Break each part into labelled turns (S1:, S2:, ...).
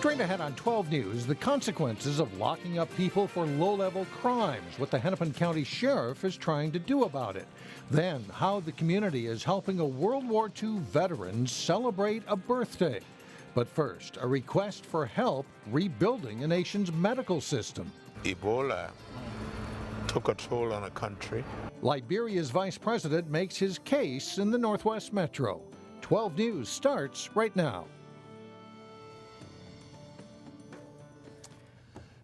S1: Straight ahead on 12 News, the consequences of locking up people for low-level crimes, what the Hennepin County Sheriff is trying to do about it. Then, how the community is helping a World War II veteran celebrate a birthday. But first, a request for help rebuilding a nation's medical system.
S2: Ebola took a toll on a country.
S1: Liberia's vice president makes his case in the Northwest Metro. 12 News starts right now.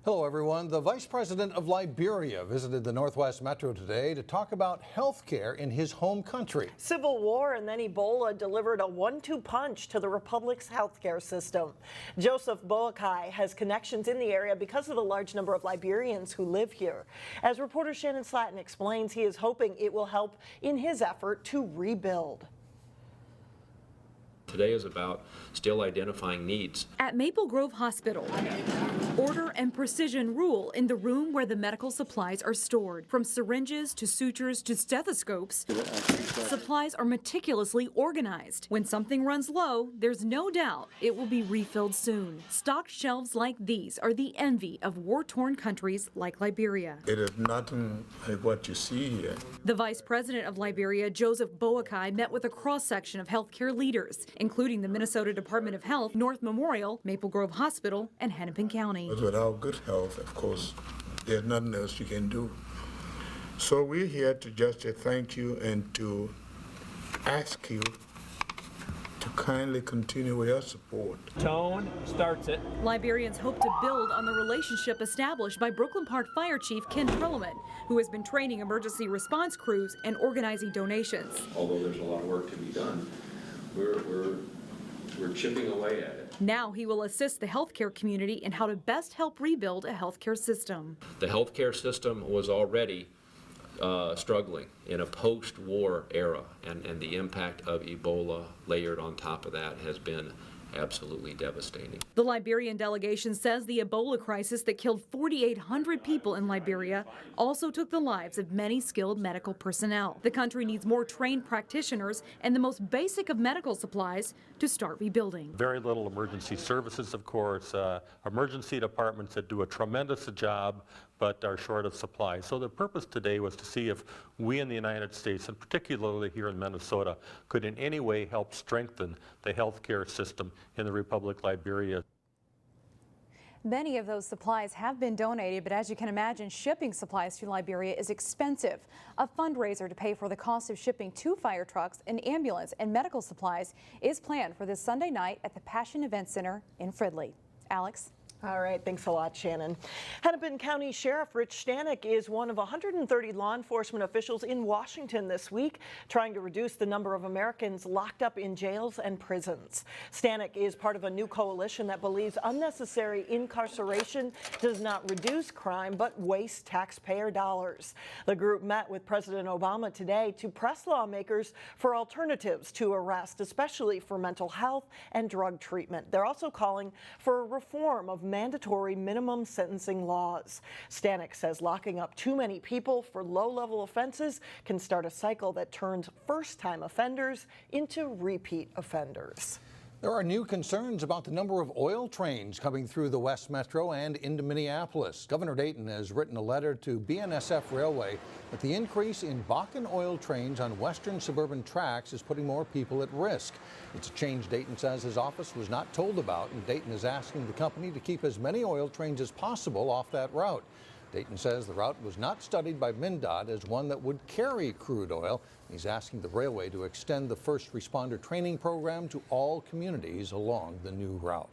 S1: Hello, everyone. The Vice President of Liberia visited the Northwest Metro today to talk about health care in his home country.
S3: Civil war and then Ebola delivered a 1-2 punch to the republic's healthcare system. Joseph Boakai has connections in the area because of the large number of Liberians who live here. As reporter Shannon Slatton explains, he is hoping it will help in his effort to rebuild.
S4: Today is about still identifying needs.
S5: At Maple Grove Hospital, order and precision rule in the room where the medical supplies are stored. From syringes to sutures to stethoscopes, supplies are meticulously organized. When something runs low, there's no doubt it will be refilled soon. Stocked shelves like these are the envy of war-torn countries like Liberia.
S2: It is nothing like what you see here.
S5: The Vice President of Liberia, Joseph Boakai, met with a cross-section of healthcare leaders, including the Minnesota Department of Health, North Memorial, Maple Grove Hospital, and Hennepin County.
S2: Without good health, of course, there's nothing else you can do. So we're here to just say thank you and to ask you to kindly continue with your support.
S6: Tone starts it.
S5: Liberians hope to build on the relationship established by Brooklyn Park Fire Chief Ken Perlman, who has been training emergency response crews and organizing donations.
S4: Although there's a lot of work to be done, we're chipping away at it.
S5: Now he will assist the healthcare community in how to best help rebuild a healthcare system.
S4: The healthcare system was already struggling in a post-war era, and the impact of Ebola layered on top of that has been absolutely devastating.
S5: The Liberian delegation says the Ebola crisis that killed 4,800 people in Liberia also took the lives of many skilled medical personnel. The country needs more trained practitioners and the most basic of medical supplies to start rebuilding.
S7: Very little emergency services, of course, emergency departments that do a tremendous job but are short of supplies. So the purpose today was to see if we in the United States, and particularly here in Minnesota, could in any way help strengthen the healthcare system in the Republic of Liberia.
S8: Many of those supplies have been donated, but as you can imagine, shipping supplies to Liberia is expensive. A fundraiser to pay for the cost of shipping 2 fire trucks, an ambulance, and medical supplies is planned for this Sunday night at the Passion Event Center in Fridley. Alex?
S3: All right, thanks a lot, Shannon. Hennepin County Sheriff Rich Stanek is one of 130 law enforcement officials in Washington this week, trying to reduce the number of Americans locked up in jails and prisons. Stanek is part of a new coalition that believes unnecessary incarceration does not reduce crime, but waste taxpayer dollars. The group met with President Obama today to press lawmakers for alternatives to arrest, especially for mental health and drug treatment. They're also calling for a reform of mandatory minimum sentencing laws. Stanek says locking up too many people for low-level offenses can start a cycle that turns first-time offenders into repeat offenders.
S1: There are new concerns about the number of oil trains coming through the West Metro and into Minneapolis. Governor Dayton has written a letter to BNSF Railway that the increase in Bakken oil trains on western suburban tracks is putting more people at risk. It's a change Dayton says his office was not told about, and Dayton is asking the company to keep as many oil trains as possible off that route. Dayton says the route was not studied by MnDOT as one that would carry crude oil. He's asking the railway to extend the first responder training program to all communities along the new route.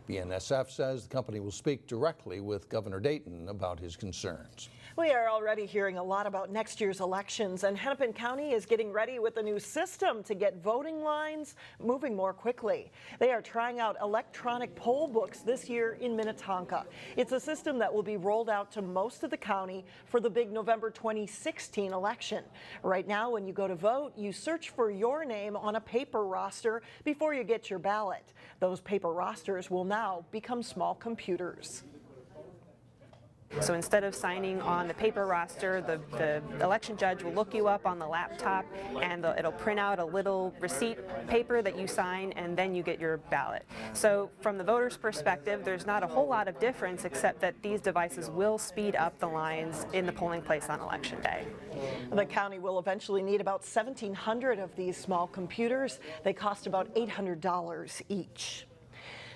S1: BNSF says the company will speak directly with Governor Dayton about his concerns.
S3: We are already hearing a lot about next year's elections, and Hennepin County is getting ready with a new system to get voting lines moving more quickly. They are trying out electronic poll books this year in Minnetonka. It's a system that will be rolled out to most of the county for the big November 2016 election. Right now, when you go to vote, you search for your name on a paper roster before you get your ballot. Those paper rosters will now become small computers.
S6: So instead of signing on the paper roster, the election judge will look you up on the laptop, and it'll print out a little receipt paper that you sign, and then you get your ballot. So from the voter's perspective, there's not a whole lot of difference, except that these devices will speed up the lines in the polling place on Election Day.
S3: The county will eventually need about 1,700 of these small computers. They cost about $800 each.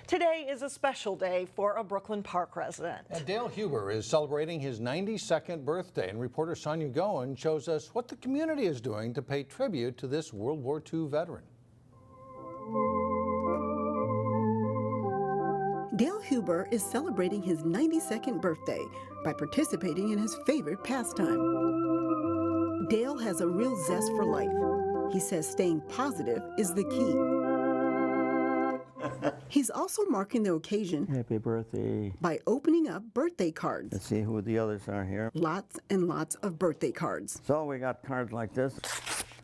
S3: Today is a special day for a Brooklyn Park resident.
S1: Dale Huber is celebrating his 92nd birthday, and reporter Sonia Goen shows us what the community is doing to pay tribute to this World War II veteran.
S9: Dale Huber is celebrating his 92nd birthday by participating in his favorite pastime. Dale has a real zest for life. He says staying positive is the key. He's also marking the occasion
S10: Happy birthday.
S9: by opening up birthday cards.
S10: Let's see who the others are here.
S9: Lots and lots of birthday cards.
S10: So we got cards like this.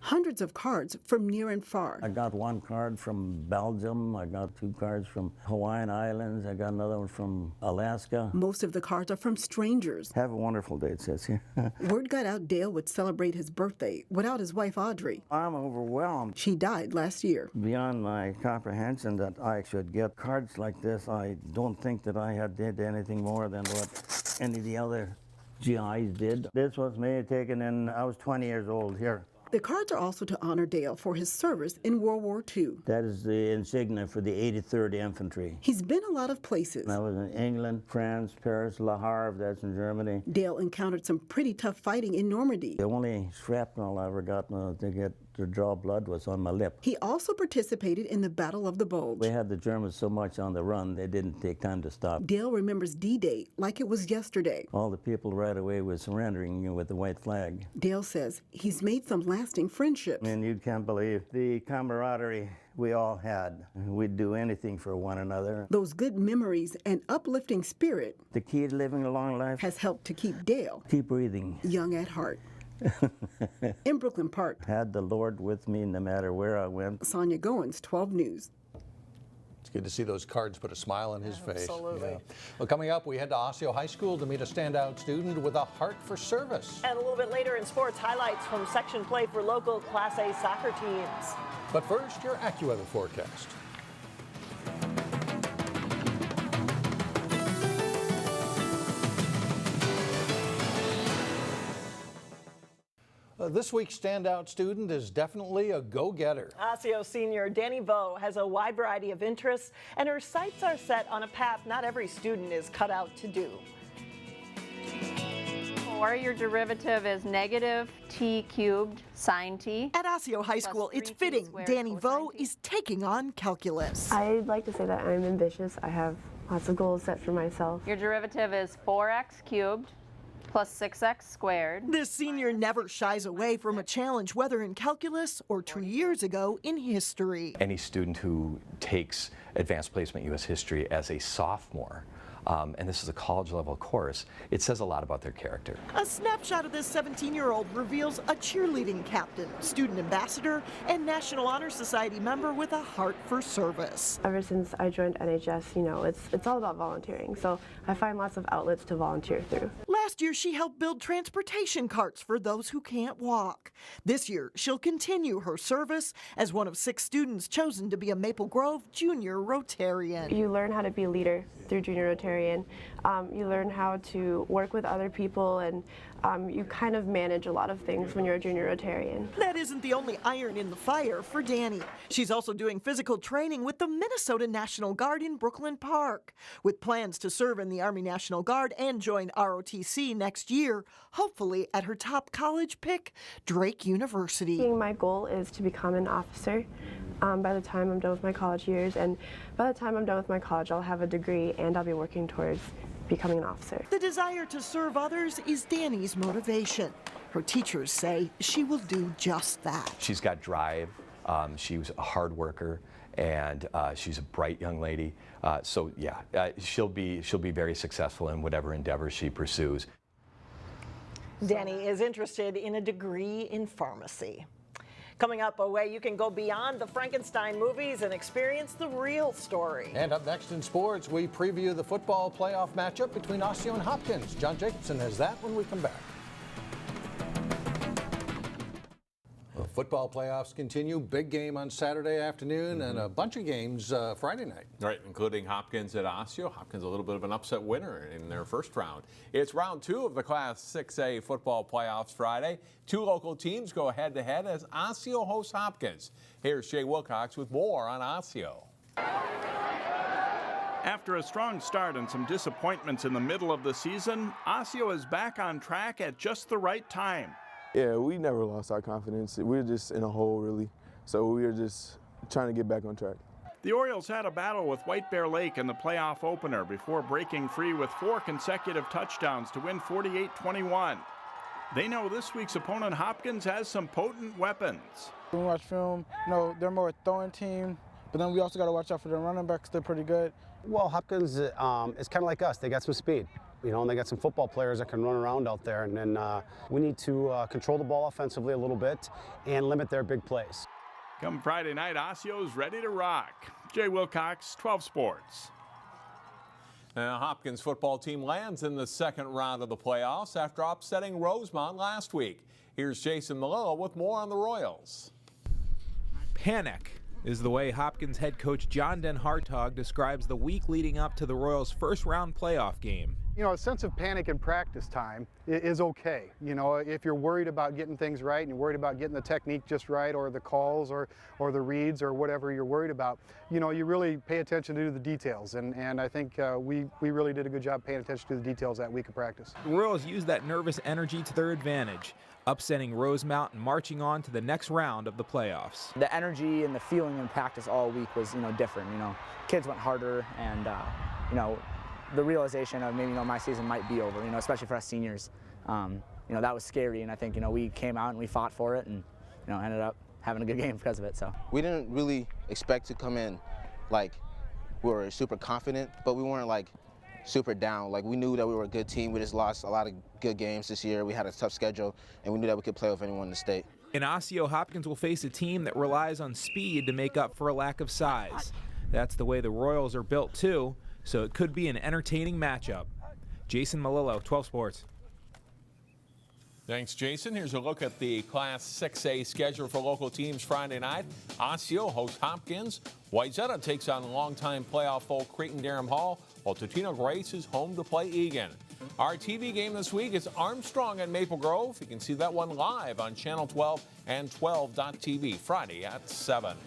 S9: Hundreds of cards from near and far.
S10: I got one card from Belgium. I got two cards from Hawaiian Islands. I got another one from Alaska.
S9: Most of the cards are from strangers.
S10: Have a wonderful day, it says here.
S9: Word got out Dale would celebrate his birthday without his wife Audrey.
S10: I'm overwhelmed.
S9: She died last year.
S10: Beyond my comprehension that I should get cards like this, I don't think that I had did anything more than what any of the other GIs did. This was me taken in, I was 20 years old here.
S9: The cards are also to honor Dale for his service in World War II.
S10: That is the insignia for the 83rd Infantry.
S9: He's been a lot of places.
S10: I was in England, France, Paris, Le Havre, that's in Germany.
S9: Dale encountered some pretty tough fighting in Normandy.
S10: The only shrapnel I ever got to draw blood was on my lip.
S9: He also participated in the Battle of the Bulge.
S10: We had the Germans so much on the run, they didn't take time to stop.
S9: Dale remembers D-Day like it was yesterday.
S10: All the people right away were surrendering with the white flag.
S9: Dale says he's made some lasting friendships.
S10: And you can't believe the camaraderie we all had. We'd do anything for one another.
S9: Those good memories and uplifting spirit
S10: The key to living a long life,
S9: has helped to keep Dale
S10: keep breathing.
S9: young at heart. In Brooklyn Park,
S10: Had the Lord with me no matter where I went.
S9: Sonia Goins, 12 News.
S1: It's good to see those cards put a smile on his face.
S3: Absolutely.
S1: Yeah. Well, coming up, we head to Osseo High School to meet a standout student with a heart for service.
S3: And a little bit later in sports, highlights from section play for local Class A soccer teams.
S1: But first, your AccuWeather forecast. This week's standout student is definitely a go-getter.
S3: Osseo senior Danny Vo has a wide variety of interests, and her sights are set on a path not every student is cut out to do.
S11: Or your derivative is negative t cubed sine t.
S3: At Osseo High School, it's fitting Danny Vo is taking on calculus.
S12: I'd like to say that I'm ambitious. I have lots of goals set for myself.
S11: Your derivative is 4x cubed plus 6x squared.
S3: This senior never shies away from a challenge, whether in calculus or 2 years ago in history.
S13: Any student who takes Advanced Placement U.S. History as a sophomore, and this is a college level course, it says a lot about their character.
S3: A snapshot of this 17-year-old reveals a cheerleading captain, student ambassador, and National Honor Society member with a heart for service.
S12: Ever since I joined NHS, you know, it's all about volunteering. So I find lots of outlets to volunteer through.
S3: Last year, she helped build transportation carts for those who can't walk. This year, she'll continue her service as one of 6 students chosen to be a Maple Grove Junior Rotarian.
S12: You learn how to be a leader through Junior Rotarian. You learn how to work with other people, and you kind of manage a lot of things when you're a Junior Rotarian.
S3: That isn't the only iron in the fire for Danny. She's also doing physical training with the Minnesota National Guard in Brooklyn Park, with plans to serve in the Army National Guard and join ROTC next year, hopefully at her top college pick, Drake University.
S12: My goal is to become an officer by the time I'm done with my college years, and by the time I'm done with my college, I'll have a degree and I'll be working towards becoming an officer.
S3: The desire to serve others is Danny's motivation. Her teachers say she will do just that.
S13: She's got drive, she was a hard worker, and she's a bright young lady. So yeah, she'll be very successful in whatever endeavor she pursues.
S3: Danny is interested in a degree in pharmacy. Coming up, a way you can go beyond the Frankenstein movies and experience the real story.
S1: And up next in sports, we preview the football playoff matchup between Osseo and Hopkins. John Jacobson has that when we come back. The football playoffs continue. Big game on Saturday afternoon and a bunch of games Friday night.
S14: Right, including Hopkins at Osseo. Hopkins a little bit of an upset winner in their first round. It's round 2 of the Class 6A football playoffs Friday. 2 local teams go head-to-head as Osseo hosts Hopkins. Here's Jay Wilcox with more on Osseo.
S15: After a strong start and some disappointments in the middle of the season, Osseo is back on track at just the right time.
S16: Yeah, we never lost our confidence. We were just in a hole, really. So we were just trying to get back on track.
S15: The Orioles had a battle with White Bear Lake in the playoff opener before breaking free with 4 consecutive touchdowns to win 48-21. They know this week's opponent, Hopkins, has some potent weapons.
S17: When we watch film, they're more a throwing team, but then we also got to watch out for the running backs. They're pretty good.
S18: Well, Hopkins is kind of like us. They got some speed. And they got some football players that can run around out there, and then we need to control the ball offensively a little bit and limit their big plays.
S15: Come Friday night, Osseo's ready to rock. Jay Wilcox, 12 Sports.
S14: Now, Hopkins football team lands in the second round of the playoffs after upsetting Rosemont last week. Here's Jason Malillo with more on the Royals.
S19: Panic is the way Hopkins head coach John Den Hartog describes the week leading up to the Royals' first round playoff game.
S20: A sense of panic in practice time is okay. If you're worried about getting things right and you're worried about getting the technique just right, or the calls or the reads or whatever you're worried about, you really pay attention to the details. And I think we really did a good job paying attention to the details that week of practice.
S19: The Royals used that nervous energy to their advantage, upsetting Rosemount and marching on to the next round of the playoffs.
S21: The energy and the feeling in practice all week was, different. Kids went harder, and the realization of maybe my season might be over. Especially for us seniors, that was scary. And I think we came out and we fought for it, and ended up having a good game because of it. So
S22: we didn't really expect to come in like we were super confident, but we weren't like super down. Like, we knew that we were a good team. We just lost a lot of good games this year. We had a tough schedule, and we knew that we could play with anyone in the state.
S19: In Osseo, Hopkins will face a team that relies on speed to make up for a lack of size. That's the way the Royals are built too, so it could be an entertaining matchup. Jason Malillo, 12 Sports.
S14: Thanks, Jason. Here's a look at the Class 6A schedule for local teams Friday night. Osseo hosts Hopkins. Wayzata takes on longtime playoff foe Creighton-Durham Hall, while Totino Grace is home to play Egan. Our TV game this week is Armstrong and Maple Grove. You can see that one live on Channel 12 and 12.tv Friday at 7.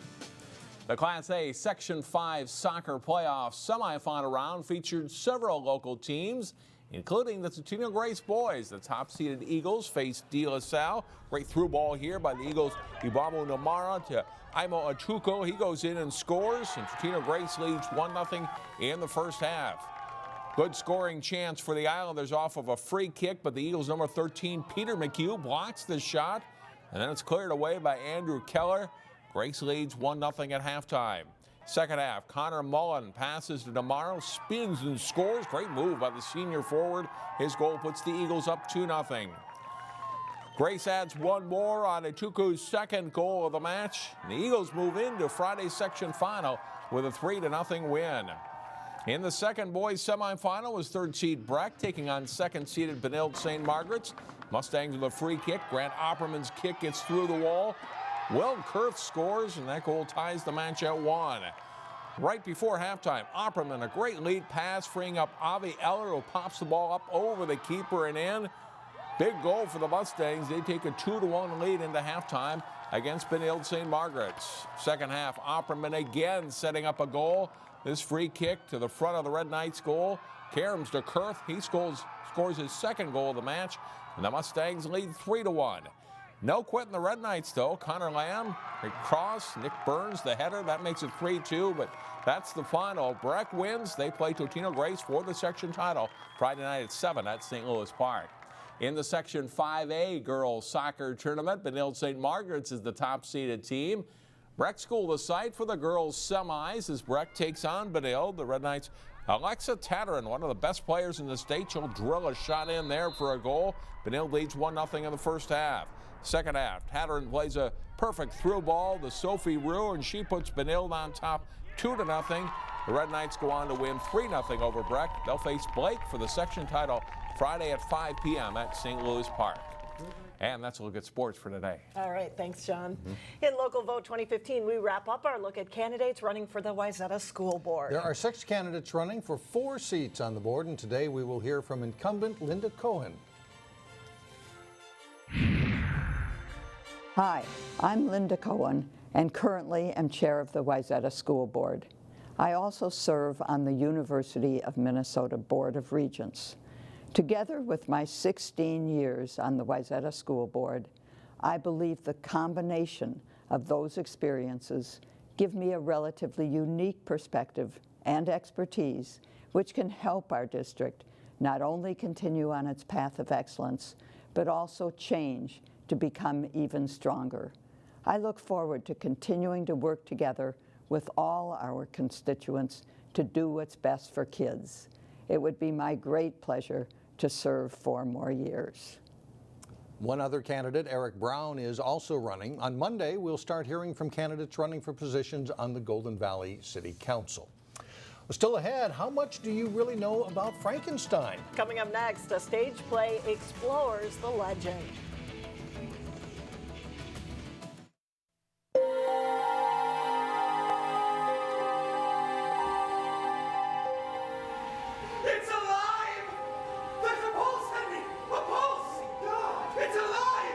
S14: The Class A Section 5 soccer playoff semifinal round featured several local teams, including the Totino Grace boys. The top-seeded Eagles faced De La Salle. Great through ball here by the Eagles' Ibamu Namara to Aimo Achuko. He goes in and scores, and Totino Grace leads 1-0 in the first half. Good scoring chance for the Islanders off of a free kick, but the Eagles' number 13, Peter McHugh, blocks the shot, and then it's cleared away by Andrew Keller. Grace leads 1-0 at halftime. Second half, Connor Mullen passes to Namaro, spins and scores. Great move by the senior forward. His goal puts the Eagles up 2-0. Grace adds one more on Achuku's second goal of the match. The Eagles move into Friday's section final with a 3-0 win. In the second boys semifinal was third seed Breck taking on second seeded Benilde St. Margaret's. Mustangs with a free kick. Grant Opperman's kick gets through the wall. Will Kurth scores, and that goal ties the match at 1. Right before halftime, Opperman, a great lead pass, freeing up Avi Eller, who pops the ball up over the keeper and in. Big goal for the Mustangs. They take a 2-1 lead into halftime against Benilde St. Margaret's. Second half, Opperman again setting up a goal. This free kick to the front of the Red Knights goal. Karams to Kurth. He scores his second goal of the match, and the Mustangs lead 3-1. No quit in the Red Knights, though. Connor Lamb, a cross. Nick Burns, the header. That makes it 3-2, but that's the final. Breck wins. They play Totino Grace for the section title Friday night at 7 at St. Louis Park. In the Section 5A girls soccer tournament, Benilde St. Margaret's is the top-seeded team. Breck School the site for the girls' semis as Breck takes on Benilde. The Red Knights' Alexa Tatterin, one of the best players in the state. She'll drill a shot in there for a goal. Benilde leads 1-0 in the first half. Second half, Hatteran plays a perfect through ball to Sophie Rue, and she puts Benilde on top 2-0. The Red Knights go on to win 3-0 over Breck. They'll face Blake for the section title Friday at 5 p.m. at St. Louis Park. And that's a look at sports for today.
S3: All right, thanks, John. In Local Vote 2015, we wrap up our look at candidates running for the Wayzata School Board.
S1: There are 6 candidates running for 4 seats on the board, and today we will hear from incumbent Linda Cohen.
S2: Hi, I'm Linda Cohen, and currently am chair of the Wayzata School Board. I also serve on the University of Minnesota Board of Regents. Together with my 16 years on the Wayzata School Board, I believe the combination of those experiences give me a relatively unique perspective and expertise which can help our district not only continue on its path of excellence, but also change to become even stronger. I look forward to continuing to work together with all our constituents to do what's best for kids. It would be my great pleasure to serve 4 more years.
S1: One other candidate, Eric Brown, is also running. On Monday, we'll start hearing from candidates running for positions on the Golden Valley City Council. Still ahead, how much do you really know about Frankenstein?
S3: Coming up next, a stage play explores the legend.
S4: It's alive! There's a pulse, Henry! A pulse! It's alive!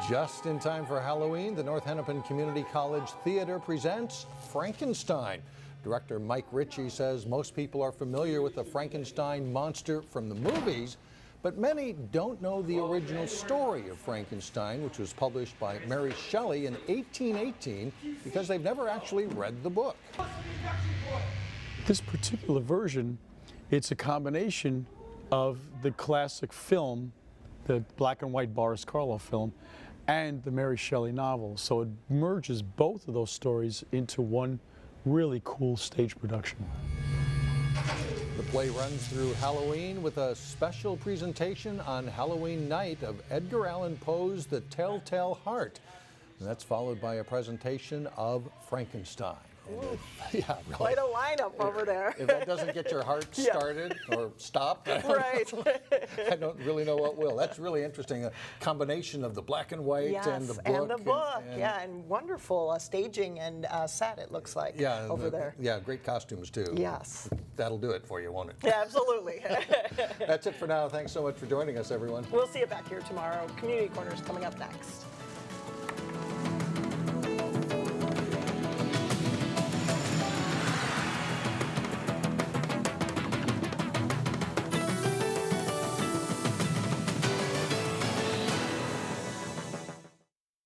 S1: Just in time for Halloween, the North Hennepin Community College Theater presents Frankenstein. Director Mike Ritchie says most people are familiar with the Frankenstein monster from the movies, but many don't know the original story of Frankenstein, which was published by Mary Shelley in 1818, because they've never actually read the book.
S23: This particular version, it's a combination of the classic film, the black and white Boris Karloff film, and the Mary Shelley novel. So it merges both of those stories into one really cool stage production.
S1: The play runs through Halloween with a special presentation on Halloween night of Edgar Allan Poe's The Telltale Heart. And that's followed by a presentation of Frankenstein. Yeah, really.
S3: Quite a lineup over there.
S1: If that doesn't get your heart started or stopped, I don't really know what will. That's really interesting. A combination of the black and white and the book.
S3: And the book, and wonderful staging and set, it looks like, over there.
S1: Yeah, great costumes, too.
S3: Yes.
S1: That'll do it for you, won't it?
S3: Yeah, absolutely.
S1: That's it for now. Thanks so much for joining us, everyone.
S3: We'll see you back here tomorrow. Community Corner's coming up next.